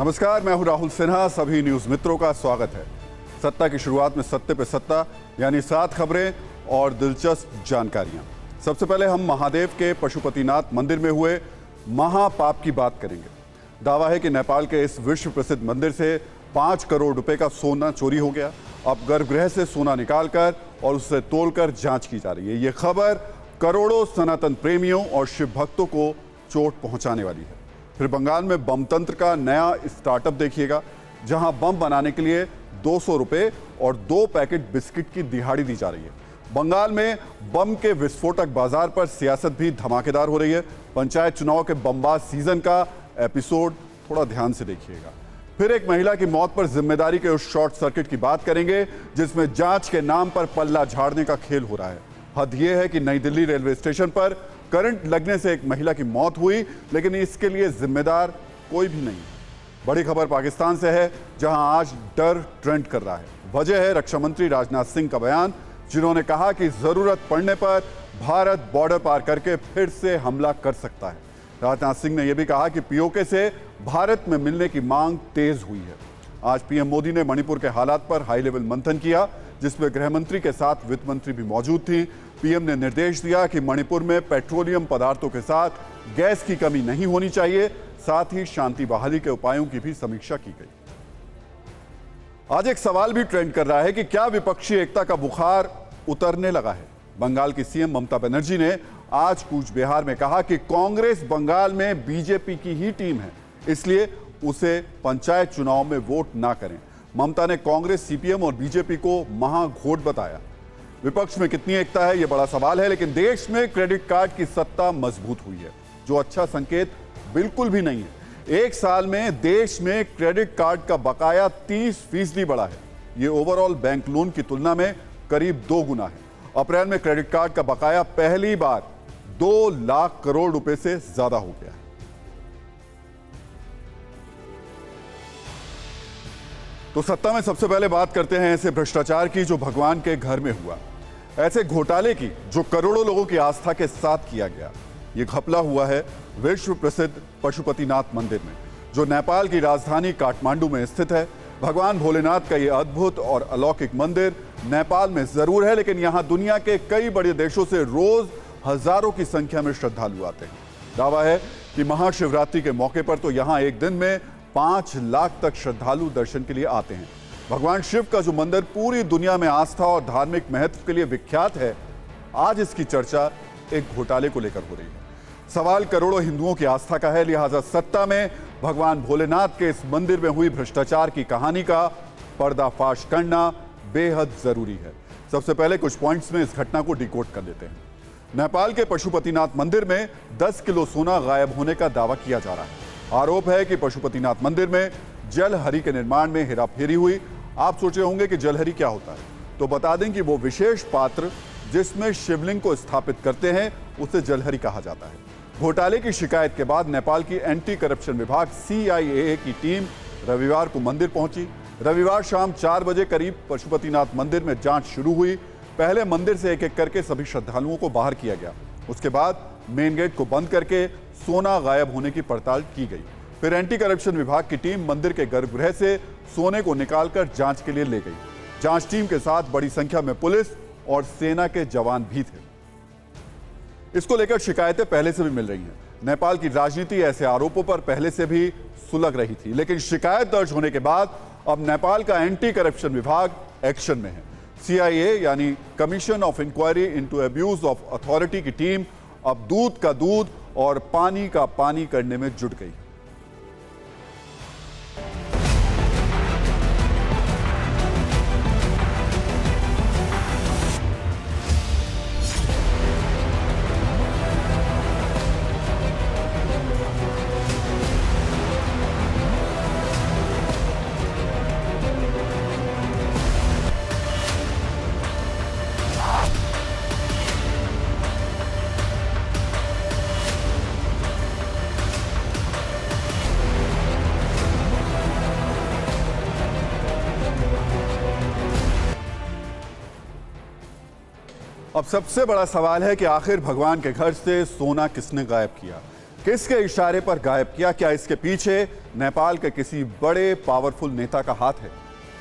नमस्कार, मैं हूं राहुल सिन्हा। सभी न्यूज मित्रों का स्वागत है। सत्ता की शुरुआत में सत्ते पे सत्ता, यानी 7 खबरें और दिलचस्प जानकारियां। सबसे पहले हम महादेव के पशुपतिनाथ मंदिर में हुए महापाप की बात करेंगे। दावा है कि नेपाल के इस विश्व प्रसिद्ध मंदिर से 5 करोड़ रुपए का सोना चोरी हो गया। अब गर्भगृह से सोना निकालकर और उसे तोलकर जांच की जा रही है। ये खबर करोड़ों सनातन प्रेमियों और शिव भक्तों को चोट पहुंचाने वाली है। फिर बंगाल में बम तंत्र का नया स्टार्टअप देखिएगा, जहां बम बनाने के लिए 200 रुपए और 2 पैकेट बिस्किट की दिहाड़ी दी जा रही है। बंगाल में बम के विस्फोटक बाजार पर सियासत भी धमाकेदार हो रही है। पंचायत चुनाव के बमबाज सीजन का एपिसोड थोड़ा ध्यान से देखिएगा। फिर एक महिला की मौत पर जिम्मेदारी के उस शॉर्ट सर्किट की बात करेंगे जिसमें जांच के नाम पर पल्ला झाड़ने का खेल हो रहा है। हद यह है कि नई दिल्ली रेलवे स्टेशन पर करंट लगने से एक महिला की मौत हुई, लेकिन इसके लिए जिम्मेदार कोई भी नहीं। बड़ी खबर पाकिस्तान से है, जहां आज डर ट्रेंड कर रहा है। वजह है रक्षा मंत्री राजनाथ सिंह का बयान, जिन्होंने कहा कि जरूरत पड़ने पर भारत बॉर्डर पार करके फिर से हमला कर सकता है। राजनाथ सिंह ने यह भी कहा कि पीओके से भारत में मिलने की मांग तेज हुई है। आज पीएम मोदी ने मणिपुर के हालात पर हाई लेवल मंथन किया, जिसमें गृह मंत्री के साथ वित्त मंत्री भी मौजूद थी। पीएम ने निर्देश दिया कि मणिपुर में पेट्रोलियम पदार्थों के साथ गैस की कमी नहीं होनी चाहिए। साथ ही शांति बहाली के उपायों की भी समीक्षा की गई। आज एक सवाल भी ट्रेंड कर रहा है कि क्या विपक्षी एकता का बुखार उतरने लगा है। बंगाल की सीएम ममता बनर्जी ने आज कूच बिहार में कहा कि कांग्रेस बंगाल में बीजेपी की ही टीम है, इसलिए उसे पंचायत चुनाव में वोट ना करें। ममता ने कांग्रेस, सीपीएम और बीजेपी को महाघोट बताया। विपक्ष में कितनी एकता है, यह बड़ा सवाल है, लेकिन देश में क्रेडिट कार्ड की सत्ता मजबूत हुई है, जो अच्छा संकेत बिल्कुल भी नहीं है। एक साल में देश में क्रेडिट कार्ड का बकाया 30% बढ़ा है। यह ओवरऑल बैंक लोन की तुलना में करीब 2 गुना है। अप्रैल में क्रेडिट कार्ड का बकाया पहली बार 2 लाख करोड़ रुपए से ज्यादा हो गया है। तो सत्ता में सबसे पहले बात करते हैं ऐसे भ्रष्टाचार की जो भगवान के घर में हुआ, ऐसे घोटाले की जो करोड़ों लोगों की आस्था के साथ किया गया। यह घपला हुआ है विश्व प्रसिद्ध पशुपतिनाथ मंदिर में, जो नेपाल की राजधानी काठमांडू में स्थित है। भगवान भोलेनाथ का यह अद्भुत और अलौकिक मंदिर नेपाल में जरूर है, लेकिन यहां दुनिया के कई बड़े देशों से रोज हजारों की संख्या में श्रद्धालु आते हैं। दावा है कि महाशिवरात्रि के मौके पर तो यहां एक दिन में 5 लाख तक श्रद्धालु दर्शन के लिए आते हैं। भगवान शिव का जो मंदिर पूरी दुनिया में आस्था और धार्मिक महत्व के लिए विख्यात है, आज इसकी चर्चा एक घोटाले को लेकर हो रही है। सवाल करोड़ों हिंदुओं की आस्था का है, लिहाजा सत्ता में भगवान भोलेनाथ के इस मंदिर में हुई भ्रष्टाचार की कहानी का पर्दाफाश करना बेहद जरूरी है। सबसे पहले कुछ पॉइंट्स में इस घटना को डिकोड कर लेते हैं। नेपाल के पशुपतिनाथ मंदिर में 10 किलो सोना गायब होने का दावा किया जा रहा है। आरोप है कि पशुपतिनाथ मंदिर में जलहरी के निर्माण में हेराफेरी हुई। आप सोच रहे होंगे कि जलहरी क्या होता है, तो बता दें कि वो विशेष पात्र जिसमें शिवलिंग को स्थापित करते हैं, उसे जलहरी कहा जाता है। घोटाले की शिकायत के बाद नेपाल की एंटी करप्शन विभाग CIAA की टीम रविवार को मंदिर पहुंची। रविवार शाम 4 बजे करीब पशुपतिनाथ मंदिर में जांच शुरू हुई। पहले मंदिर से एक एक करके सभी श्रद्धालुओं को बाहर किया गया। उसके बाद मेन गेट को बंद करके सोना गायब होने की पड़ताल की गई। फिर एंटी करप्शन विभाग की टीम मंदिर के गर्भगृह से सोने को निकालकर जांच के लिए ले गई। जांच टीम के साथ बड़ी संख्या में पुलिस और सेना के जवान भी थे। इसको लेकर शिकायतें पहले से भी मिल रही हैं। नेपाल की राजनीति ऐसे आरोपों पर पहले से भी सुलग रही थी, लेकिन शिकायत दर्ज होने के बाद अब नेपाल का एंटी करप्शन विभाग एक्शन में है। CIA यानी commission of inquiry into abuse of authority की टीम अब दूध का दूध और पानी का पानी करने में जुट गई। अब सबसे बड़ा सवाल है कि आखिर भगवान के घर से सोना किसने गायब किया। किसके इशारे पर गायब किया? क्या इसके पीछे नेपाल के किसी बड़े पावरफुल नेता का हाथ है?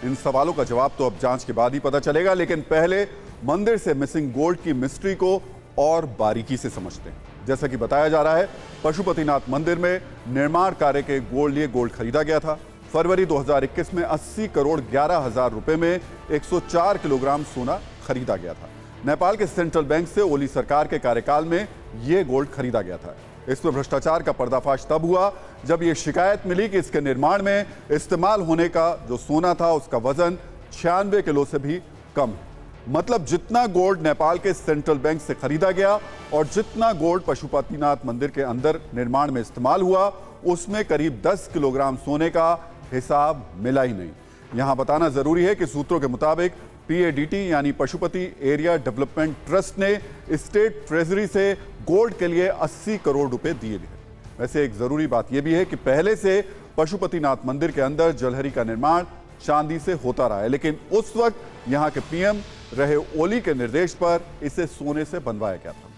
इन सवालों का जवाब तो अब जांच के बाद ही पता चलेगा, लेकिन पहले मंदिर से मिसिंग गोल्ड की मिस्ट्री को और बारीकी से समझते हैं। जैसा कि बताया जा रहा है, पशुपतिनाथ मंदिर में निर्माण कार्य के लिए गोल्ड खरीदा गया था। फरवरी 2021 में 80 करोड़ 11 हजार रुपए में 104 किलोग्राम सोना खरीदा गया था। नेपाल के सेंट्रल बैंक से ओली सरकार के कार्यकाल में यह गोल्ड खरीदा गया था। इसमें भ्रष्टाचार का पर्दाफाश तब हुआ जब यह शिकायत मिली कि इसके निर्माण में इस्तेमाल होने का जो सोना था उसका वजन 96 किलो से भी कम है। मतलब जितना गोल्ड नेपाल के सेंट्रल बैंक से खरीदा गया और जितना गोल्ड पशुपतिनाथ मंदिर के अंदर निर्माण में इस्तेमाल हुआ, उसमें करीब 10 किलोग्राम सोने का हिसाब मिला ही नहीं। यहां बताना जरूरी है कि सूत्रों के मुताबिक पीएडीटी यानी पशुपति एरिया डेवलपमेंट ट्रस्ट ने स्टेट ट्रेजरी से गोल्ड के लिए 80 करोड़ रुपए दिए थे। वैसे एक जरूरी बात यह भी है कि पहले से पशुपतिनाथ मंदिर के अंदर जलहरी का निर्माण चांदी से होता रहा है, लेकिन उस वक्त यहां के पीएम रहे ओली के निर्देश पर इसे सोने से बनवाया गया था।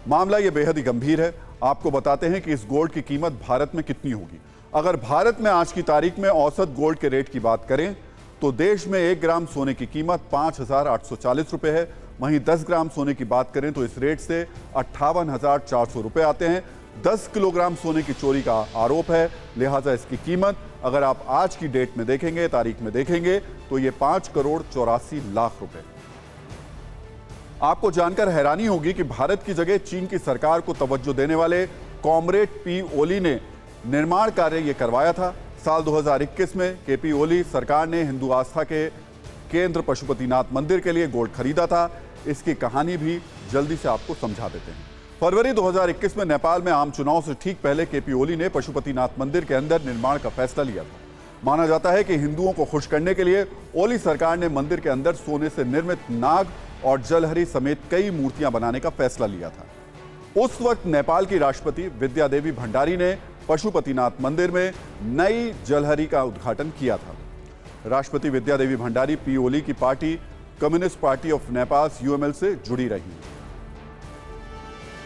मामला यह बेहद ही गंभीर है। आपको बताते हैं कि इस गोल्ड की कीमत भारत में कितनी होगी। अगर भारत में आज की तारीख में औसत गोल्ड के रेट की बात करें तो देश में 1 ग्राम सोने की कीमत 5,840 रुपए है। वहीं 10 ग्राम सोने की बात करें तो इस रेट से 58,400 रुपए आते हैं। 10 किलोग्राम सोने की चोरी का आरोप है, लिहाजा इसकी कीमत अगर आप आज की डेट में देखेंगे, तारीख में देखेंगे, तो ये 5 करोड़ 84 लाख रुपए। आपको जानकर हैरानी होगी कि भारत की जगह चीन की सरकार को तवज्जो देने वाले कॉमरेड पी ओली ने निर्माण कार्य यह करवाया था। साल 2021 में केपी ओली सरकार ने हिंदू आस्था के केंद्र पशुपतिनाथ मंदिर के लिए गोल्ड खरीदा था। इसकी कहानी भी जल्दी से आपको समझा देते हैं। फरवरी 2021 में नेपाल में आम चुनाव से ठीक पहले केपी ओली ने पशुपतिनाथ मंदिर के अंदर निर्माण का फैसला लिया था। माना जाता है कि हिंदुओं को खुश करने के लिए ओली सरकार ने मंदिर के अंदर सोने से निर्मित नाग और जलहरी समेत कई मूर्तियां बनाने का फैसला लिया था। उस वक्त नेपाल की राष्ट्रपति विद्या देवी भंडारी ने पशुपतिनाथ मंदिर में नई जलहरी का उद्घाटन किया था। राष्ट्रपति विद्या देवी भंडारी पी ओली की party communist party of Nepal UML से जुड़ी रही।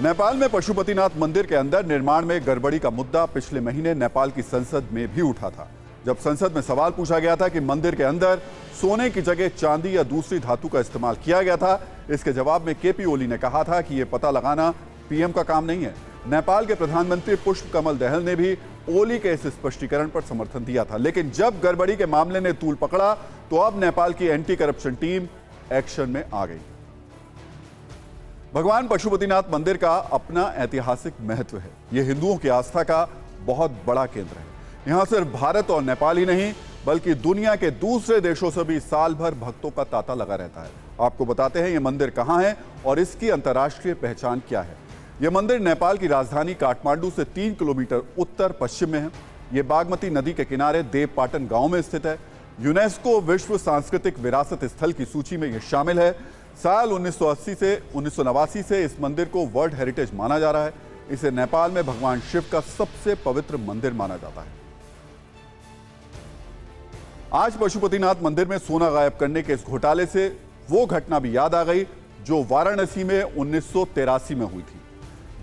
नेपाल में पशुपतिनाथ मंदिर के अंदर निर्माण में गड़बड़ी का मुद्दा पिछले महीने नेपाल की संसद में भी उठा था। जब संसद में सवाल पूछा गया था कि मंदिर के अंदर सोने की जगह चांदी या दूसरी धातु का इस्तेमाल किया गया था, इसके जवाब में केपी ओली ने कहा था कि यह पता लगाना पीएम का काम नहीं है। नेपाल के प्रधानमंत्री पुष्प कमल दहल ने भी ओली के इस स्पष्टीकरण पर समर्थन दिया था, लेकिन जब गड़बड़ी के मामले ने तूल पकड़ा तो अब नेपाल की एंटी करप्शन टीम एक्शन में आ गई। भगवान पशुपतिनाथ मंदिर का अपना ऐतिहासिक महत्व है। यह हिंदुओं की आस्था का बहुत बड़ा केंद्र है। यहां सिर्फ भारत और नेपाल ही नहीं बल्कि दुनिया के दूसरे देशों से भी साल भर भक्तों का तांता लगा रहता है। आपको बताते हैं यह मंदिर कहां है और इसकी अंतर्राष्ट्रीय पहचान क्या है। यह मंदिर नेपाल की राजधानी काठमांडू से 3 किलोमीटर उत्तर पश्चिम में है। यह बागमती नदी के किनारे देवपाटन गांव में स्थित है। यूनेस्को विश्व सांस्कृतिक विरासत स्थल की सूची में यह शामिल है। साल 1980 से 1989 से इस मंदिर को वर्ल्ड हेरिटेज माना जा रहा है। इसे नेपाल में भगवान शिव का सबसे पवित्र मंदिर माना जाता है। आज पशुपतिनाथ मंदिर में सोना गायब करने के इस घोटाले से वो घटना भी याद आ गई जो वाराणसी में 1983 में हुई थी।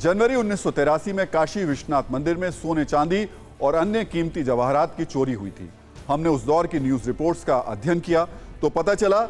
जनवरी 1983 में काशी विश्वनाथ मंदिर में सोने चांदी और अन्य कीमती जवाहरात की चोरी हुई थी। हमने उस दौर की न्यूज रिपोर्ट्स का अध्ययन किया तो पता चला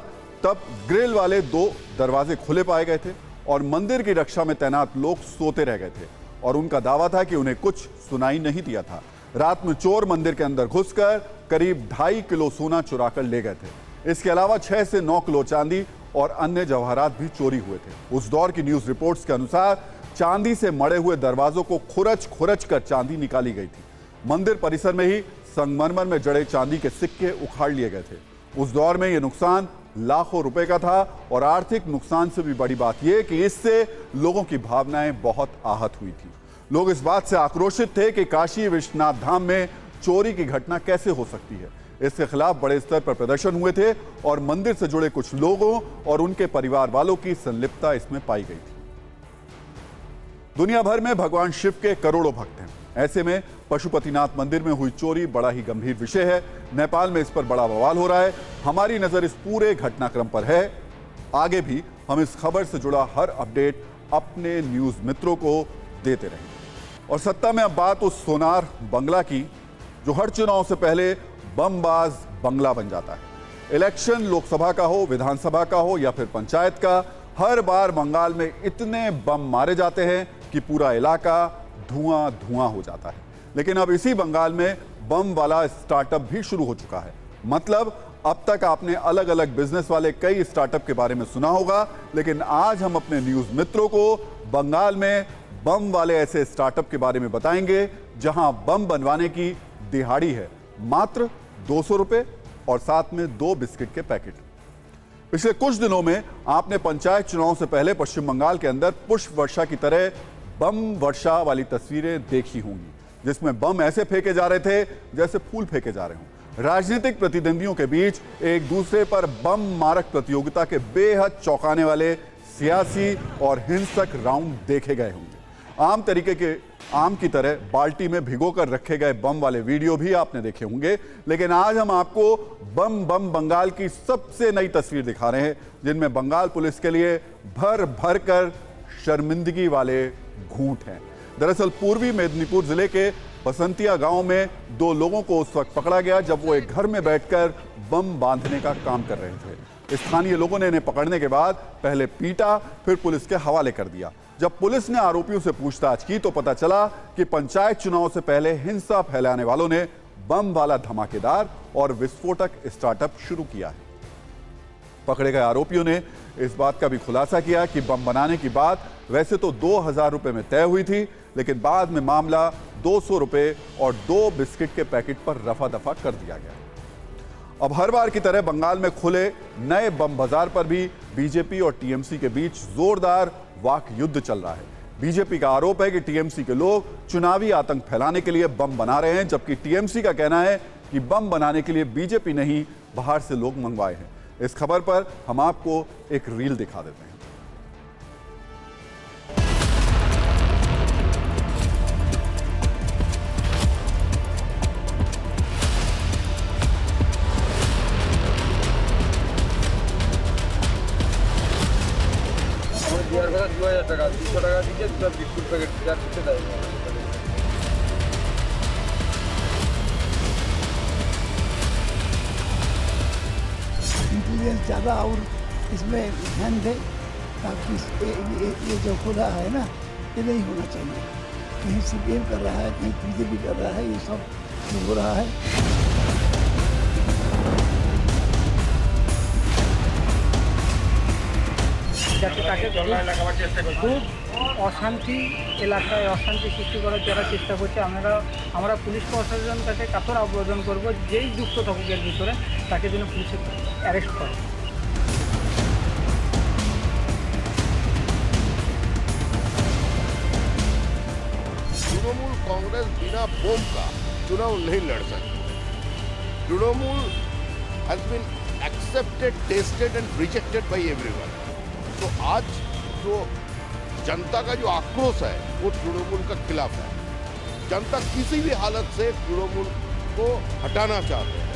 तब ग्रिल वाले 2 दरवाजे खुले पाए गए थे और मंदिर की रक्षा में तैनात लोग सोते रह गए थे और उनका दावा था कि उन्हें कुछ सुनाई नहीं दिया था। रात में चोर मंदिर के अंदर घुसकर करीब 2.5 किलो सोना चुरा कर ले गए थे। इसके अलावा 6 से 9 किलो चांदी और अन्य जवाहरात भी चोरी हुए थे। उस दौर की न्यूज रिपोर्ट्स के अनुसार चांदी से मड़े हुए दरवाजों को खुरच कर चांदी निकाली गई थी। मंदिर परिसर में ही संगमरमर में जड़े चांदी के सिक्के उखाड़ लिए गए थे। उस दौर में यह नुकसान लाखों रुपए का था और आर्थिक नुकसान से भी बड़ी बात यह कि इससे लोगों की भावनाएं बहुत आहत हुई थी। लोग इस बात से आक्रोशित थे कि काशी विश्वनाथ धाम में चोरी की घटना कैसे हो सकती है। इसके खिलाफ बड़े स्तर पर प्रदर्शन हुए थे और मंदिर से जुड़े कुछ लोगों और उनके परिवार वालों की संलिप्तता इसमें पाई गई थी। दुनिया भर में भगवान शिव के करोड़ों भक्त हैं। ऐसे में पशुपतिनाथ मंदिर में हुई चोरी बड़ा ही गंभीर विषय है। नेपाल में इस पर बड़ा बवाल हो रहा है। हमारी नजर इस पूरे घटनाक्रम पर है। आगे भी हम इस खबर से जुड़ा हर अपडेट अपने न्यूज मित्रों को देते रहेंगे। और सत्ता में अब बात उस सोनार बंगला की जो हर चुनाव से पहले बमबाज बंगला बन जाता है। इलेक्शन लोकसभा का हो, विधानसभा का हो या फिर पंचायत का, हर बार बंगाल में इतने बम मारे जाते हैं कि पूरा इलाका धुआं धुआं हो जाता है। लेकिन अब इसी बंगाल में बम वाला स्टार्टअप भी शुरू हो चुका है। मतलब अब तक आपने अलग अलग बिजनेस वाले कई स्टार्टअप के बारे में सुना होगा, लेकिन आज हम अपने न्यूज मित्रों को बंगाल में बम वाले ऐसे स्टार्टअप के बारे में बताएंगे जहां बम बनवाने की दिहाड़ी है मात्र 200 रुपए और साथ में 2 बिस्किट के पैकेट। पिछले कुछ दिनों में आपने पंचायत चुनाव से पहले पश्चिम बंगाल के अंदर पुष्प वर्षा की तरह बम वर्षा वाली तस्वीरें देखी होंगी, जिसमें बम ऐसे फेंके जा रहे थे जैसे फूल फेंके जा रहे हों। राजनीतिक प्रतिद्वंदियों के बीच एक दूसरे पर बम मारक प्रतियोगिता के बेहद चौंकाने वाले सियासी और हिंसक राउंड देखे गए होंगे। आम की तरह बाल्टी में भिगोकर रखे गए बम वाले वीडियो भी आपने देखे होंगे। लेकिन आज हम आपको बम बंगाल की सबसे नई तस्वीर दिखा रहे हैं, जिनमें बंगाल पुलिस के लिए भर भर कर शर्मिंदगी वाले घूंट हैं। दरअसल पूर्वी मेदिनीपुर जिले के बसंतिया गांव में 2 लोगों को उस वक्त पकड़ा गया जब वो एक घर में बैठकर बम बांधने का काम कर रहे थे। स्थानीय लोगों ने इन्हें पकड़ने के बाद पहले पीटा, फिर पुलिस के हवाले कर दिया। जब पुलिस ने आरोपियों से पूछताछ की तो पता चला कि पंचायत चुनाव से पहले हिंसा फैलाने वालों ने बम वाला धमाकेदार और विस्फोटक स्टार्टअप शुरू किया है। पकड़े गए आरोपियों ने इस बात का भी खुलासा किया कि बम बनाने की बात वैसे तो 2000 रुपए में तय हुई थी, लेकिन बाद में मामला 200 रुपए और 2 बिस्किट के पैकेट पर रफा दफा कर दिया गया। अब हर बार की तरह बंगाल में खुले नए बम बाजार पर भी बीजेपी और टीएमसी के बीच जोरदार वाक युद्ध चल रहा है। बीजेपी का आरोप है कि टीएमसी के लोग चुनावी आतंक फैलाने के लिए बम बना रहे हैं, जबकि टीएमसी का कहना है कि बम बनाने के लिए बीजेपी ने ही बाहर से लोग मंगवाए हैं। इस खबर पर हम आपको एक रील दिखा देते हैं। টাকা 200 টাকা দিচ্ছে, 2 বিস্কুট প্যাকেট যা দিতে দেয়। इंटीरियर ज़्यादा और इसमें ध्यान दें ताकि ये जो खुला है ना, ये नहीं होना चाहिए। कहीं सीपीएम कर रहा है, कहीं बीजेपी कर रहा है, ये सब हो रहा है। যাতে তাকে খুব অশান্তি এলাকায় অশান্তি সৃষ্টি করার যারা চেষ্টা করছে, আমরা পুলিশ প্রশাসনের কাছে কাতর আবেদন করব, যেই যুক্ত থাকুক এর ভিতরে তাকে যেন পুলিশে অ্যারেস্ট করে। तृणमूल कांग्रेस बिना बम का चुनाव नहीं लड़ सकती। Trinamool has been accepted, tested and rejected by everyone. तो आज जो जनता का जो आक्रोश है वो तृणमूल का खिलाफ है। जनता किसी भी हालत से तृणमूल को हटाना चाहते हैं।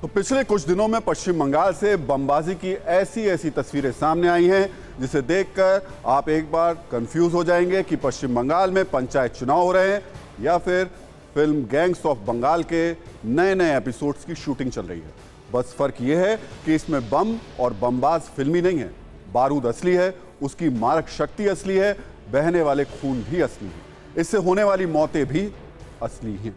तो पिछले कुछ दिनों में पश्चिम बंगाल से बमबाजी की ऐसी तस्वीरें सामने आई हैं जिसे देखकर आप एक बार कंफ्यूज हो जाएंगे कि पश्चिम बंगाल में पंचायत चुनाव हो रहे हैं या फिर फिल्म गैंग्स ऑफ बंगाल के नए एपिसोड्स की शूटिंग चल रही है। बस फर्क यह है कि इसमें बम और बमबाज फिल्मी नहीं है, बारूद असली है, उसकी मारक शक्ति असली है, बहने वाले खून भी असली है, इससे होने वाली मौतें भी असली हैं।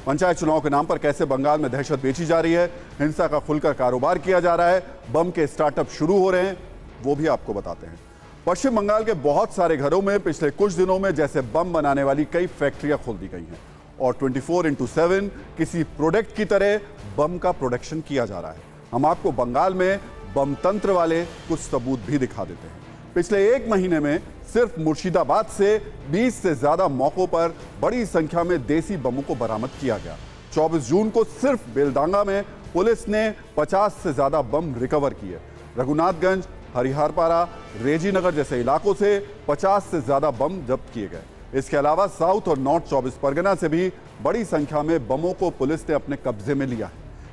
पंचायत चुनाव के नाम पर कैसे बंगाल में दहशत बेची जा रही है, हिंसा का खुलकर कारोबार किया जा रहा है, बम के स्टार्टअप शुरू हो रहे हैं, वो भी आपको बताते हैं। पश्चिम बंगाल के बहुत सारे घरों में पिछले कुछ दिनों में जैसे बम बनाने वाली कई फैक्ट्रियां खोल दी गई हैं और 24/7 किसी प्रोडक्ट की तरह बम का प्रोडक्शन किया जा रहा है। हम आपको बंगाल में बम तंत्र वाले कुछ सबूत भी दिखा देते हैं। पिछले 1 महीने में सिर्फ मुर्शिदाबाद से 20 से ज्यादा मौकों पर बड़ी संख्या में देसी बमों को बरामद किया गया। 24 जून को सिर्फ बेलडांगा में पुलिस ने 50 से ज्यादा बम रिकवर किए। रघुनाथगंज, हरिहरपारा, रेजीनगर जैसे इलाकों से 50 से ज्यादा बम जब्त किए गए। इसके अलावा साउथ और नॉर्थ 24 परगना से भी बड़ी संख्या में बमों को पुलिस ने अपने कब्जे में लिया है।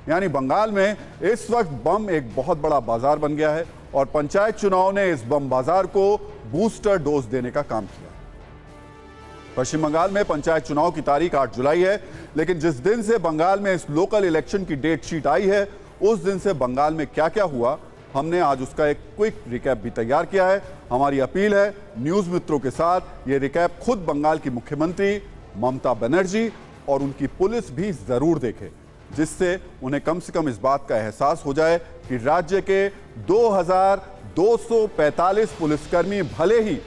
यानी बंगाल में इस वक्त बम एक बहुत बड़ा बाजार बन गया है और पंचायत चुनाव ने इस बम बाजार को बूस्टर डोज देने का काम किया है। पश्चिम बंगाल में पंचायत चुनाव की तारीख 8 जुलाई है, लेकिन जिस दिन से बंगाल में इस लोकल इलेक्शन की डेट शीट आई है उस दिन से बंगाल में क्या क्या हुआ, हमने आज उसका एक क्विक रिकैप भी तैयार किया है। हमारी अपील है न्यूज मित्रों के साथ ये रिकैप खुद बंगाल की मुख्यमंत्री ममता बनर्जी और उनकी पुलिस भी जरूर देखे, जिससे उन्हें कम से कम इस बात का एहसास हो जाए कि राज्य के 2245 पुलिसकर्मी भले ही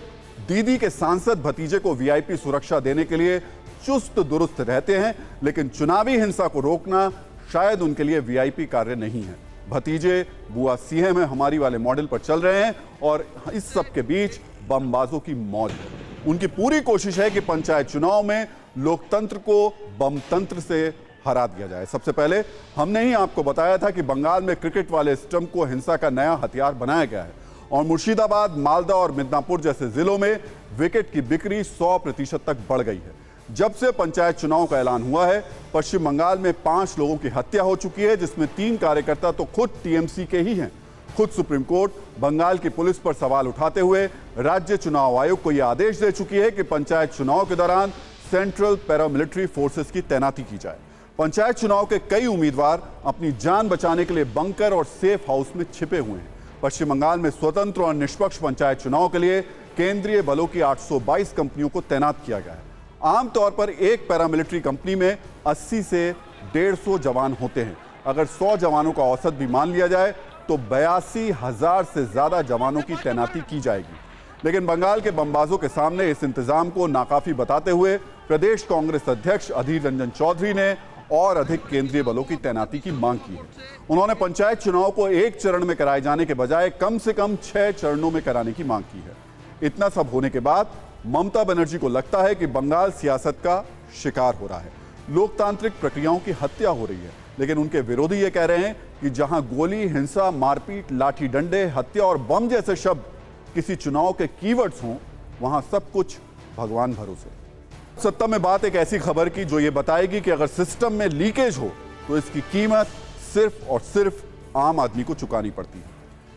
दीदी के सांसद भतीजे को वीआईपी सुरक्षा देने के लिए चुस्त दुरुस्त रहते हैं, लेकिन चुनावी हिंसा को रोकना शायद उनके लिए वीआईपी कार्य नहीं है। भतीजे बुआ सीएम है हमारी वाले मॉडल पर चल रहे हैं और इस सब के बीच बमबाजों की मौज है। उनकी पूरी कोशिश है कि पंचायत चुनाव में लोकतंत्र को बमतंत्र से हरा दिया जाए। सबसे पहले हमने ही आपको बताया था कि बंगाल में क्रिकेट वाले स्टंप को हिंसा का नया हथियार बनाया गया है और मुर्शिदाबाद, मालदा और मिदनापुर जैसे जिलों में विकेट की बिक्री 100% तक बढ़ गई है। जब से पंचायत चुनाव का ऐलान हुआ है पश्चिम बंगाल में 5 लोगों की हत्या हो चुकी है, जिसमें 3 कार्यकर्ता तो खुद टीएमसी के ही हैं। खुद सुप्रीम कोर्ट बंगाल की पुलिस पर सवाल उठाते हुए राज्य चुनाव आयोग को यह आदेश दे चुकी है कि पंचायत चुनाव के दौरान सेंट्रल पैरामिलिट्री फोर्सेस की तैनाती की जाए। पंचायत चुनाव के कई उम्मीदवार अपनी जान बचाने के लिए बंकर और सेफ हाउस में छिपे हुए हैं। पश्चिम बंगाल में स्वतंत्र और निष्पक्ष पंचायत चुनाव के लिए केंद्रीय बलों की 822 कंपनियों को तैनात किया गया है। आमतौर पर एक पैरामिलिट्री कंपनी में 80 से 150 जवान होते हैं। अगर 100 जवानों का औसत भी मान लिया जाए तो 82,000 से ज्यादा जवानों की तैनाती की जाएगी। लेकिन बंगाल के बमबाजों के सामने इस इंतजाम को नाकाफी बताते हुए प्रदेश कांग्रेस अध्यक्ष अधीर रंजन चौधरी ने और अधिक केंद्रीय बलों की तैनाती की मांग की है। उन्होंने पंचायत चुनाव को एक चरण में कराए जाने के बजाय कम से कम 6 चरणों में कराने की मांग की है। इतना सब होने के बाद ममता बनर्जी को लगता है कि बंगाल सियासत का शिकार हो रहा है, लोकतांत्रिक प्रक्रियाओं की हत्या हो रही है। लेकिन उनके विरोधी ये कह रहे हैं कि जहां गोली, हिंसा, मारपीट, लाठी डंडे, हत्या और बम जैसे शब्द किसी चुनाव के कीवर्ड्स हों, वहां सब कुछ भगवान भरोसे। सत्ता में बात एक ऐसी खबर की जो ये बताएगी कि अगर सिस्टम में लीकेज हो तो इसकी कीमत सिर्फ और सिर्फ आम आदमी को चुकानी पड़ती है।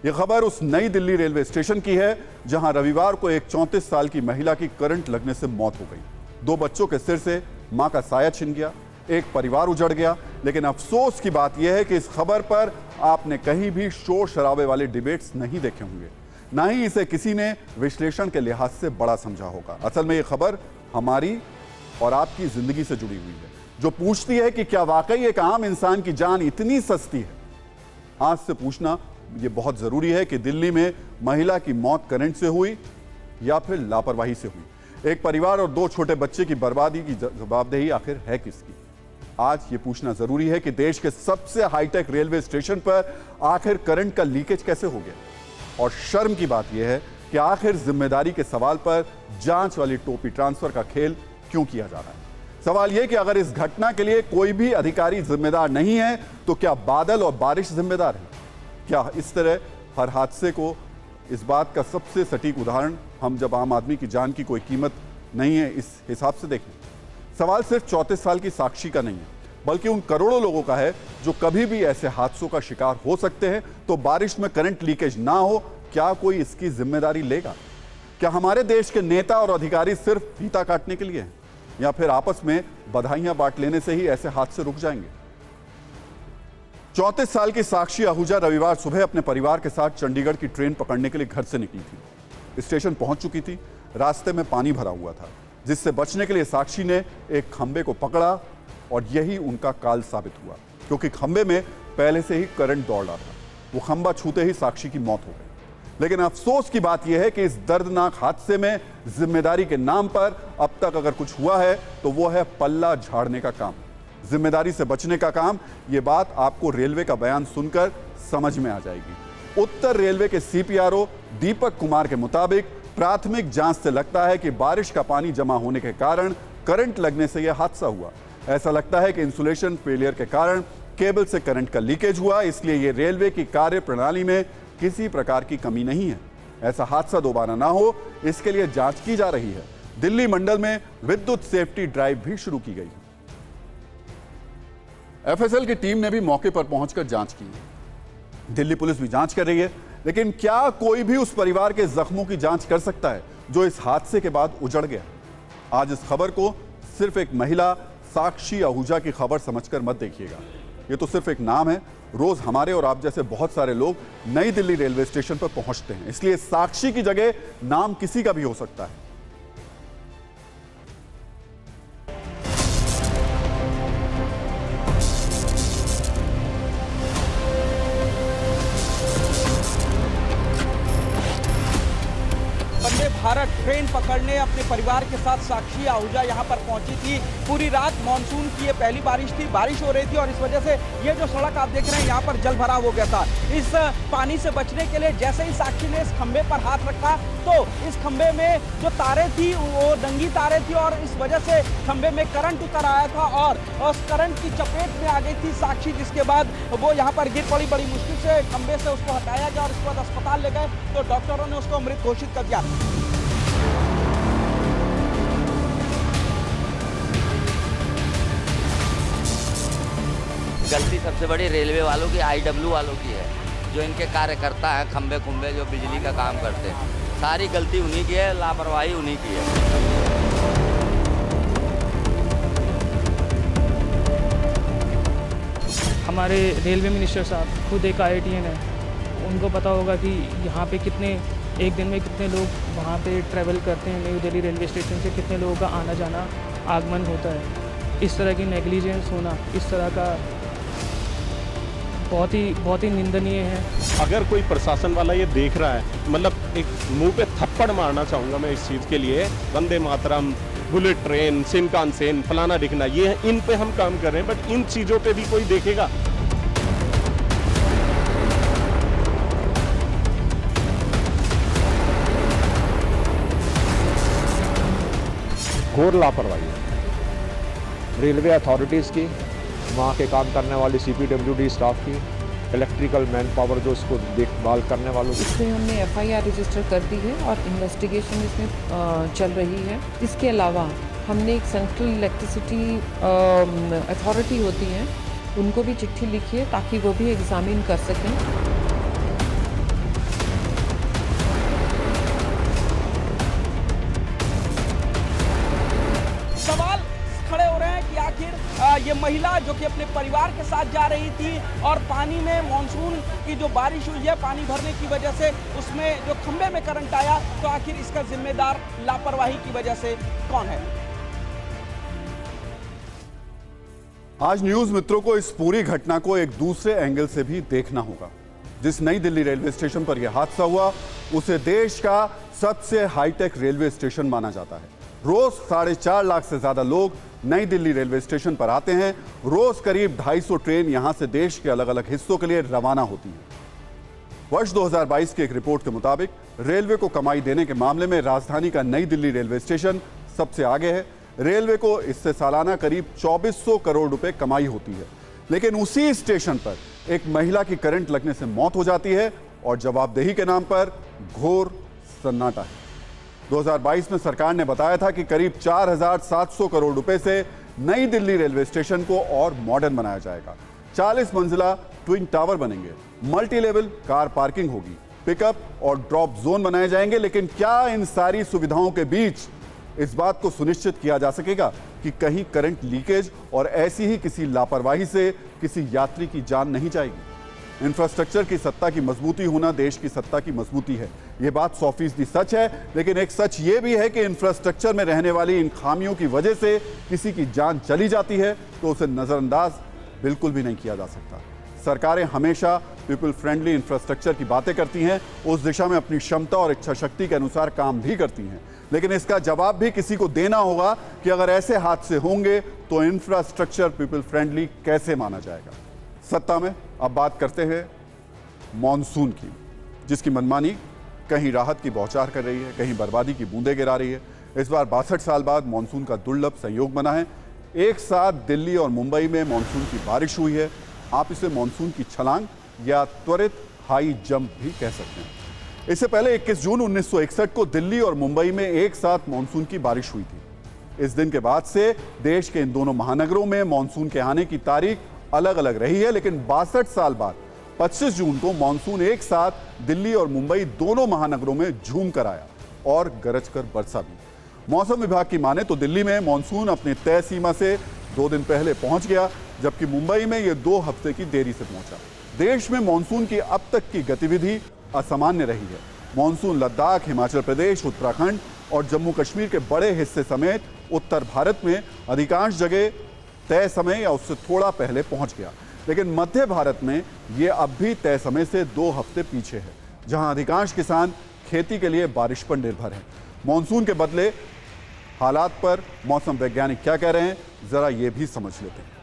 यह खबर उस नई दिल्ली रेलवे स्टेशन की है जहां रविवार को एक 34 साल की महिला की करंट लगने से मौत हो गई। 2 बच्चों के सिर से मां का साया छिन गया, एक परिवार उजड़ गया। लेकिन अफसोस की बात यह है कि इस खबर पर आपने कहीं भी शोर शराबे वाले डिबेट्स नहीं देखे होंगे, ना ही इसे किसी ने विश्लेषण के लिहाज से बड़ा समझा होगा। असल में यह खबर हमारी और आपकी जिंदगी से जुड़ी हुई है, जो पूछती है कि क्या वाकई एक आम इंसान की जान इतनी सस्ती है। आज से पूछना यह बहुत जरूरी है कि दिल्ली में महिला की मौत करंट से हुई या फिर लापरवाही से हुई। एक परिवार और 2 छोटे बच्चे की बर्बादी की जवाबदेही आखिर है किसकी? आज ये पूछना जरूरी है कि देश के सबसे हाईटेक रेलवे स्टेशन पर आखिर करंट का लीकेज कैसे हो गया। और शर्म की बात यह है कि आखिर जिम्मेदारी के सवाल पर जांच वाली टोपी ट्रांसफर का खेल क्यों किया जा रहा है। सवाल यह कि अगर इस घटना के लिए कोई भी अधिकारी जिम्मेदार नहीं है तो क्या बादल और बारिश जिम्मेदार है? क्या इस तरह हर हादसे को, इस बात का सबसे सटीक उदाहरण हम जब आम आदमी की जान की कोई कीमत नहीं है इस हिसाब से देखें। सवाल सिर्फ 34 साल की साक्षी का नहीं है, बल्कि उन करोड़ों लोगों का है जो कभी भी ऐसे हादसों का शिकार हो सकते हैं। तो बारिश में करंट लीकेज ना हो, क्या कोई इसकी जिम्मेदारी लेगा? क्या हमारे देश के नेता और अधिकारी सिर्फ फीता काटने के लिए हैं, या फिर आपस में बधाइयां बांट लेने से ही ऐसे हादसे रुक जाएंगे? 34 साल की साक्षी आहूजा रविवार सुबह अपने परिवार के साथ चंडीगढ़ की ट्रेन पकड़ने के लिए घर से निकली थी। स्टेशन पहुंच चुकी थी। रास्ते में पानी भरा हुआ था, जिससे बचने के लिए साक्षी ने एक खंबे को पकड़ा और यही उनका काल साबित हुआ, क्योंकि खंबे में पहले से ही करंट दौड़ रहा था। वो खंबा छूते ही साक्षी की मौत हो गई। लेकिन अफसोस की बात यह है कि इस दर्दनाक हादसे में जिम्मेदारी के नाम पर अब तक अगर कुछ हुआ है तो वो है पल्ला झाड़ने का काम, जिम्मेदारी से बचने का काम। ये बात आपको रेलवे का बयान सुनकर समझ में आ जाएगी। उत्तर रेलवे के सीपीआरओ दीपक कुमार के मुताबिक प्राथमिक जांच से लगता है कि बारिश का पानी जमा होने के कारण करंट लगने से यह हादसा हुआ। ऐसा लगता है कि इंसुलेशन फेलियर के कारण केबल से करंट का लीकेज हुआ, इसलिए यह रेलवे की कार्य प्रणाली में किसी प्रकार की कमी नहीं है। ऐसा हादसा दोबारा ना हो, इसके लिए जांच की जा रही है। दिल्ली मंडल में विद्युत सेफ्टी ड्राइव भी शुरू की गई है। एफएसएल की टीम ने भी मौके पर पहुंचकर जांच की है। दिल्ली पुलिस भी जांच कर रही है, लेकिन क्या कोई भी उस परिवार के जख्मों की जांच कर सकता है जो इस हादसे के बाद उजड़ गया? आज इस खबर को सिर्फ एक महिला साक्षी आहूजा की खबर समझकर मत देखिएगा। ये तो सिर्फ एक नाम है। रोज हमारे और आप जैसे बहुत सारे लोग नई दिल्ली रेलवे स्टेशन पर पहुंचते हैं, इसलिए साक्षी की जगह नाम किसी का भी हो सकता है। वंदे भारत ट्रेन पकड़ने अपने परिवार के साथ साक्षी आहूजा यहाँ पर पहुंची थी। पूरी रात मानसून की ये पहली बारिश थी, बारिश हो रही थी और इस वजह से ये जो सड़क आप देख रहे हैं यहाँ पर जल भराव हो गया था। इस पानी से बचने के लिए जैसे ही साक्षी ने इस खंबे पर हाथ रखा तो इस खंबे में जो तारें थी वो नंगी तारें थी और इस वजह से खंबे में करंट उतर आया था और उस करंट की चपेट में आ गई थी साक्षी, जिसके बाद वो यहाँ पर गिर पड़ी। बड़ी मुश्किल से खंबे से उसको हटाया गया और उसके बाद अस्पताल ले गए तो डॉक्टरों ने उसको मृत घोषित कर दिया। गलती सबसे बड़ी रेलवे वालों की, आईडब्ल्यू वालों की है, जो इनके कार्यकर्ता हैं, खंबे खुंबे जो बिजली का काम करते हैं, सारी गलती उन्हीं की है, लापरवाही उन्हीं की है। हमारे रेलवे मिनिस्टर साहब खुद एक IITN है, उनको पता होगा कि यहाँ पे एक दिन में कितने लोग वहाँ पे ट्रैवल करते हैं। न्यू दिल्ली रेलवे स्टेशन से कितने लोगों का आना जाना आगमन होता है। इस तरह की नेग्लिजेंस होना, इस तरह का बहुत ही निंदनीय है। अगर कोई प्रशासन वाला ये देख रहा है, मतलब एक मुंह पे थप्पड़ मारना चाहूँगा मैं इस चीज़ के लिए। Vande Mataram, bullet train, Shinkansen, फलाना दिखना, ये इन पे हम काम कर रहे हैं, बट इन चीज़ों पे भी कोई देखेगा? घोर लापरवाही है रेलवे अथॉरिटीज़ की, वहाँ के काम करने वाली CPWD स्टाफ की, इलेक्ट्रिकल मैन पावर जो इसको देखभाल करने वालों की। इसमें हमने FIR रजिस्टर कर दी है और इन्वेस्टिगेशन इसमें चल रही है। इसके अलावा हमने एक सेंट्रल इलेक्ट्रिसिटी अथॉरिटी होती है, उनको भी चिट्ठी लिखी है ताकि वो भी एग्जामिन कर सकें। सवाल खड़े हो रहे हैं कि आखिर ये महिला जो कि अपने परिवार के साथ जा रही थी और पानी में मानसून की जो बारिश हुई है, पानी भरने की वजह से उसमें जो खंबे में करंट आया, तो आखिर इसका जिम्मेदार लापरवाही की वजह से कौन है? आज न्यूज मित्रों को इस पूरी घटना को एक दूसरे एंगल से भी देखना होगा। जिस नई दिल्ली रेलवे स्टेशन पर यह हादसा हुआ, उसे देश का सबसे हाईटेक रेलवे स्टेशन माना जाता है। रोज 4.5 लाख से ज्यादा लोग नई दिल्ली रेलवे स्टेशन पर आते हैं। रोज करीब 250 ट्रेन यहां से देश के अलग अलग हिस्सों के लिए रवाना होती हैं। वर्ष 2022 की एक रिपोर्ट के मुताबिक रेलवे को कमाई देने के मामले में राजधानी का नई दिल्ली रेलवे स्टेशन सबसे आगे है। रेलवे को इससे सालाना करीब 2400 करोड़ रुपए कमाई होती है, लेकिन उसी स्टेशन पर एक महिला की करंट लगने से मौत हो जाती है और जवाबदेही के नाम पर घोर सन्नाटा है। 2022 में सरकार ने बताया था कि करीब 4700 करोड़ रुपए से नई दिल्ली रेलवे स्टेशन को और मॉडर्न बनाया जाएगा। 40 मंजिला ट्विन टावर बनेंगे, मल्टी लेवल कार पार्किंग होगी, पिकअप और ड्रॉप जोन बनाए जाएंगे। लेकिन क्या इन सारी सुविधाओं के बीच इस बात को सुनिश्चित किया जा सकेगा कि कहीं करंट लीकेज और ऐसी ही किसी लापरवाही से किसी यात्री की जान नहीं जाएगी? इंफ्रास्ट्रक्चर की सत्ता की मजबूती होना देश की सत्ता की मजबूती है, यह बात 100% सच है। लेकिन एक सच ये भी है कि इंफ्रास्ट्रक्चर में रहने वाली इन खामियों की वजह से किसी की जान चली जाती है तो उसे नजरअंदाज बिल्कुल भी नहीं किया जा सकता। सरकारें हमेशा पीपल फ्रेंडली इंफ्रास्ट्रक्चर की बातें करती हैं, उस दिशा में अपनी क्षमता और इच्छा शक्ति के अनुसार काम भी करती हैं, लेकिन इसका जवाब भी किसी को देना होगा कि अगर ऐसे हादसे होंगे तो इंफ्रास्ट्रक्चर पीपल फ्रेंडली कैसे माना जाएगा। सत्ता में अब बात करते हैं मॉनसून की, जिसकी मनमानी कहीं राहत की बौछार कर रही है, कहीं बर्बादी की बूंदें गिरा रही है। इस बार 62 साल बाद मॉनसून का दुर्लभ संयोग बना है। एक साथ दिल्ली और मुंबई में मॉनसून की बारिश हुई है। आप इसे मॉनसून की छलांग या त्वरित हाई जंप भी कह सकते हैं। इससे पहले 21 जून 1961 को दिल्ली और मुंबई में एक साथ मॉनसून की बारिश हुई थी। इस दिन के बाद से देश के इन दोनों महानगरों में मॉनसून के आने की तारीख अलग अलग रही है, लेकिन 62 साल बाद 25 जून को मानसून एक साथ दिल्ली और मुंबई दोनों महानगरों में झूम कर आया और गरज कर बरसा भी। मौसम विभाग की माने तो दिल्ली में मानसून अपनी तय सीमा से 2 दिन पहले पहुंच गया, जबकि मुंबई में यह 2 हफ्ते की देरी से पहुंचा। देश में मानसून की अब तक की गतिविधि असामान्य रही है। मानसून लद्दाख, हिमाचल प्रदेश, उत्तराखंड और जम्मू कश्मीर के बड़े हिस्से समेत उत्तर भारत में अधिकांश जगह तय समय या उससे थोड़ा पहले पहुंच गया, लेकिन मध्य भारत में यह अब भी तय समय से 2 हफ्ते पीछे है, जहां अधिकांश किसान खेती के लिए बारिश पर निर्भर हैं। मानसून के बदले हालात पर मौसम वैज्ञानिक क्या कह रहे हैं, जरा ये भी समझ लेते हैं।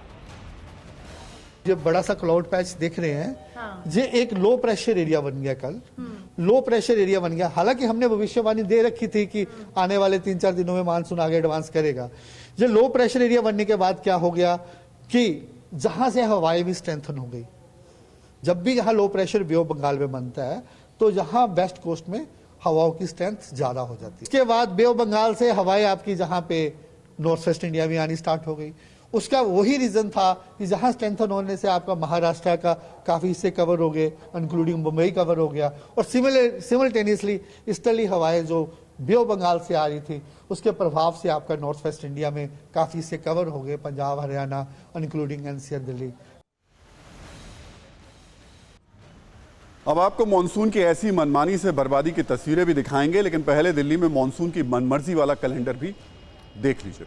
ये बड़ा सा क्लाउड पैच देख रहे हैं, ये एक लो प्रेशर एरिया बन गया। कल लो प्रेशर एरिया बन गया। हालांकि हमने भविष्यवाणी दे रखी थी कि आने वाले 3-4 दिनों में मानसून आगे एडवांस करेगा। ये लो प्रेशर एरिया बनने के बाद क्या हो गया कि जहां से हवाएं भी स्ट्रेंथन हो गई। जब भी यहाँ low pressure Bay of Bengal में बनता है तो यहाँ वेस्ट कोस्ट में हवाओं की स्ट्रेंथ ज्यादा हो जाती है। इसके बाद बे ऑफ बंगाल से हवाएं आपकी जहां पे नॉर्थ वेस्ट इंडिया में आनी स्टार्ट हो गई। उसका वही रीजन था कि जहां स्ट्रेंथन होने से आपका महाराष्ट्र का काफी हिस्से कवर हो गए, इंक्लूडिंग मुंबई कवर हो गया, और सिमल्टेनियसली ईस्टर्ली हवाएं जो बे ऑफ बंगाल से आ रही थी उसके प्रभाव से आपका नॉर्थ वेस्ट इंडिया में काफी हिस्से कवर हो गए, पंजाब, हरियाणा, इंक्लूडिंग एनसीआर, दिल्ली। अब आपको मानसून की ऐसी मनमानी से बर्बादी की तस्वीरें भी दिखाएंगे, लेकिन पहले दिल्ली में मानसून की मनमर्जी वाला कैलेंडर भी देख लीजिए।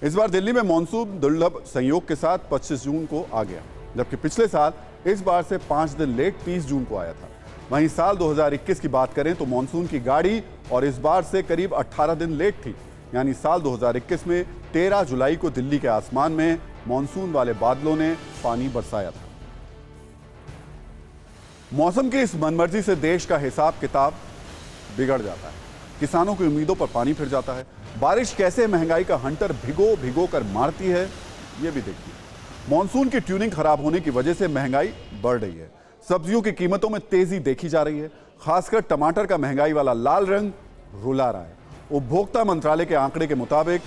इस बार दिल्ली में मानसून दुर्लभ संयोग के साथ 25 जून को आ गया, जबकि पिछले साल इस बार से 5 दिन लेट 30 जून को आया था। वहीं साल 2021 की बात करें तो मानसून की गाड़ी और इस बार से करीब 18 दिन लेट थी, यानी साल 2021 में 13 जुलाई को दिल्ली के आसमान में मानसून वाले बादलों ने पानी बरसाया था। मौसम की इस मनमर्जी से देश का हिसाब किताब बिगड़ जाता है, किसानों की उम्मीदों पर पानी फिर जाता है। बारिश कैसे महंगाई का हंटर भिगो कर मारती है, ये भी देखिए। मॉनसून की ट्यूनिंग खराब होने की वजह से महंगाई बढ़ रही है। सब्जियों की कीमतों में तेजी देखी जा रही है, खासकर टमाटर का महंगाई वाला लाल रंग रुला रहा है। उपभोक्ता मंत्रालय के आंकड़े के मुताबिक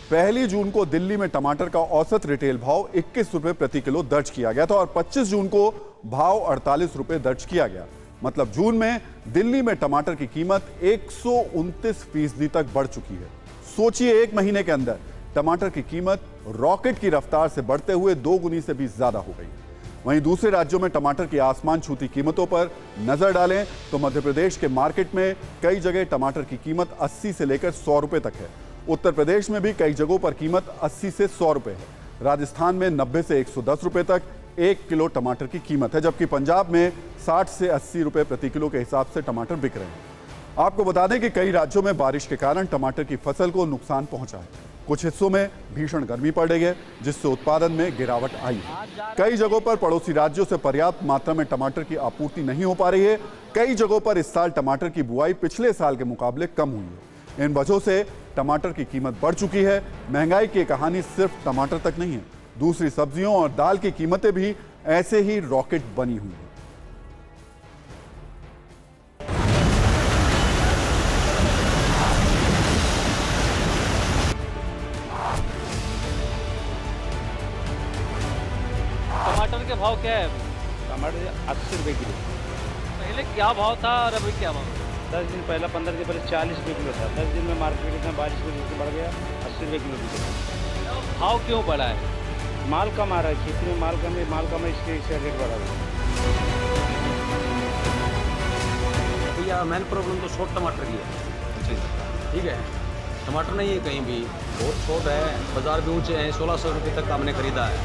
1 जून को दिल्ली में टमाटर का औसत रिटेल भाव 21 रुपए प्रति किलो दर्ज किया गया था और 25 जून को भाव 48 रुपए दर्ज किया गया। मतलब जून में दिल्ली में टमाटर की कीमत 129% तक बढ़ चुकी है। सोचिए, 1 महीने के अंदर टमाटर की कीमत रॉकेट की रफ्तार से बढ़ते हुए 2 गुनी से भी ज्यादा हो गई। वहीं दूसरे राज्यों में टमाटर की आसमान छूती कीमतों पर नजर डालें तो मध्य प्रदेश के मार्केट में कई जगह टमाटर की कीमत 80 से लेकर 100 रुपए तक है। उत्तर प्रदेश में भी कई जगहों पर कीमत 80 से 100 रुपए है। राजस्थान में 90 से 110 रुपए तक 1 किलो टमाटर की कीमत है, जबकि पंजाब में 60 से 80 रुपए प्रति किलो के हिसाब से टमाटर बिक रहे हैं। आपको बता दें कि कई राज्यों में बारिश के कारण टमाटर की फसल को नुकसान पहुंचा है। कुछ हिस्सों में भीषण गर्मी पड़ रही है, जिससे उत्पादन में गिरावट आई है। कई जगहों पर पड़ोसी राज्यों से पर्याप्त मात्रा में टमाटर की आपूर्ति नहीं हो पा रही है। कई जगहों पर इस साल टमाटर की बुआई पिछले साल के मुकाबले कम हुई है। इन वजहों से टमाटर की कीमत बढ़ चुकी है। महंगाई की कहानी सिर्फ टमाटर तक नहीं है, दूसरी सब्जियों और दाल की कीमतें भी ऐसे ही रॉकेट बनी हुई है। टमाटर के भाव क्या है अभी? टमाटर 80 रुपये किलो। पहले क्या भाव था और अभी क्या भाव? 10 दिन पहले 15 दिन पहले 40 रुपये किलो था। 10 दिन में मार्केट में 22 रुपये से बढ़ गया 80 रुपये किलो बिके। भाव क्यों बढ़ा है? माल कम आ रहा है, खेती में माल कम है, इसके रेट बढ़ा है। भैया मेन प्रॉब्लम तो शॉर्ट टमाटर की है। ठीक है, टमाटर नहीं है कहीं भी, बहुत शॉर्ट है। बाजार भी ऊंचे हैं, 1600 रुपये तक हमने खरीदा है।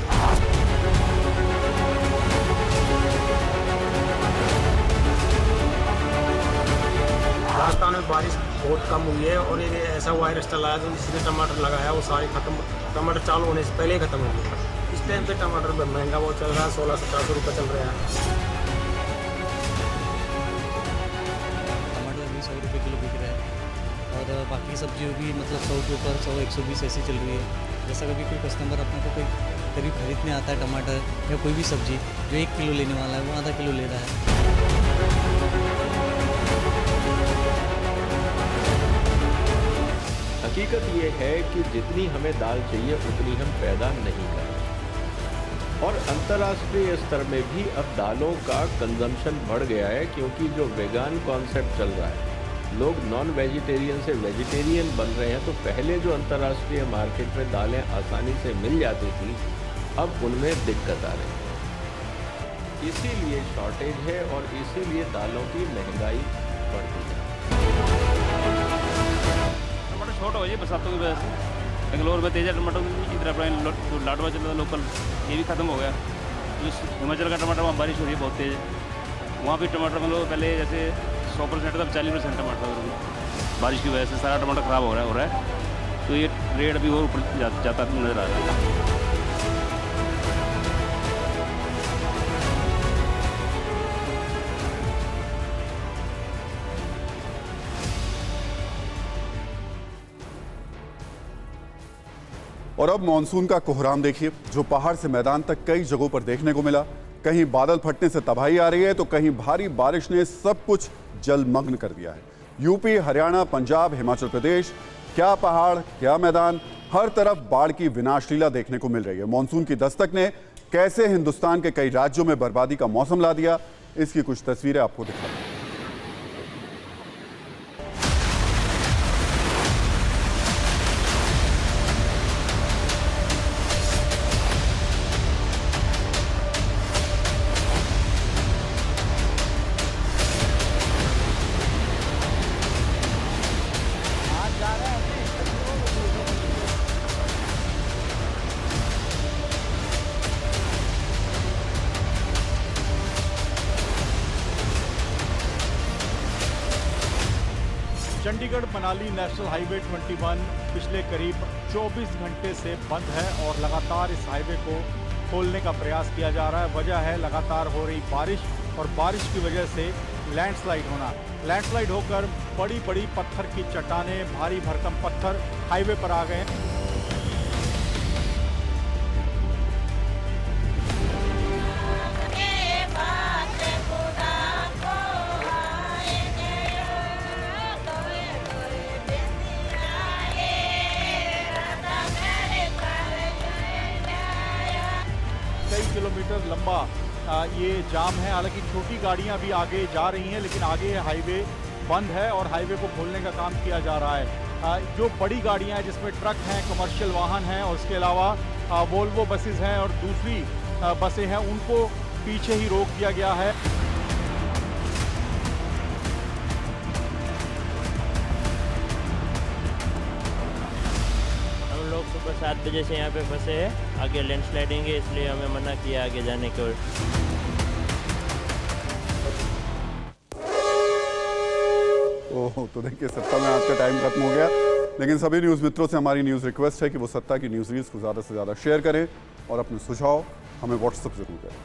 राजस्थान में बारिश बहुत कम हुई है और ये ऐसा वायरस चला है जो जिसने टमाटर लगाया वो सारे टमाटर चालू होने से पहले ही खत्म हो गया। इस टाइम पे टमाटर महंगा बहुत चल रहा है, 1600-1700 रुपये चल रहा है। टमाटर अभी 100 रुपये किलो बिक रहा है और बाकी सब्जियों भी मतलब 100 के ऊपर 100-120 ऐसी चल रही है। जैसा कभी कोई कस्टमर अपने को कोई करीब खरीदने आता है टमाटर या कोई भी सब्जी जो 1 किलो लेने वाला है वो आधा किलो ले रहा है। हकीकत ये है कि जितनी हमें दाल चाहिए उतनी हम पैदा नहीं कर रहे। और अंतर्राष्ट्रीय स्तर में भी अब दालों का कंजम्पशन बढ़ गया है, क्योंकि जो वेगान कॉन्सेप्ट चल रहा है, लोग नॉन वेजिटेरियन से वेजिटेरियन बन रहे हैं। तो पहले जो अंतर्राष्ट्रीय मार्केट में दालें आसानी से मिल जाती थी, अब उनमें दिक्कत आ रही है। इसीलिए शॉर्टेज है और इसीलिए दालों की महंगाई बढ़ती है। टमाटर शॉर्ट हो जाए बरसातों की वजह से। बेंगलोर में तेजा टमाटर इधर अपना जो लाडवा चलता था लोकल, ये भी ख़त्म हो गया। जो हिमाचल का टमाटर वहाँ बारिश हो रही है बहुत तेज़, वहाँ भी टमाटर मतलब पहले जैसे 100% था, 40% टमाटर बारिश की वजह से सारा टमाटर ख़राब हो रहा है। तो ये रेट अभी और ऊपर जाता नज़र आ रहा है। और अब मॉनसून का कोहराम देखिए, जो पहाड़ से मैदान तक कई जगहों पर देखने को मिला। कहीं बादल फटने से तबाही आ रही है, तो कहीं भारी बारिश ने सब कुछ जलमग्न कर दिया है। यूपी, हरियाणा, पंजाब, हिमाचल प्रदेश, क्या पहाड़ क्या मैदान, हर तरफ बाढ़ की विनाशलीला देखने को मिल रही है। मॉनसून की दस्तक ने कैसे हिंदुस्तान के कई राज्यों में बर्बादी का मौसम ला दिया, इसकी कुछ तस्वीरें आपको दिखाते हैं। चंडीगढ़ मनाली नेशनल हाईवे 21 पिछले करीब 24 घंटे से बंद है और लगातार इस हाईवे को खोलने का प्रयास किया जा रहा है। वजह है लगातार हो रही बारिश, और बारिश की वजह से लैंडस्लाइड होना। लैंडस्लाइड होकर बड़ी बड़ी पत्थर की चट्टानें, भारी भरकम पत्थर हाईवे पर आ गए। कई किलोमीटर लंबा ये जाम है। हालांकि छोटी गाड़ियां भी आगे जा रही हैं, लेकिन आगे हाईवे बंद है और हाईवे को खोलने का काम किया जा रहा है। जो बड़ी गाड़ियां हैं, जिसमें ट्रक हैं, कमर्शियल वाहन हैं, और इसके अलावा वोल्वो बसेस हैं और दूसरी बसें हैं, उनको पीछे ही रोक दिया गया है। लोग सुबह 7 बजे से यहाँ पे फंसे हैं। आगे लैंडस्लाइडिंग है, इसलिए हमें मना किया आगे जाने को। ओह, तो देखिए सत्ता में आज का टाइम खत्म हो गया, लेकिन सभी न्यूज़ मित्रों से हमारी न्यूज़ रिक्वेस्ट है कि वो सत्ता की न्यूज़ रील्स को ज़्यादा से ज़्यादा शेयर करें और अपने सुझाव हमें व्हाट्सएप जरूर करें।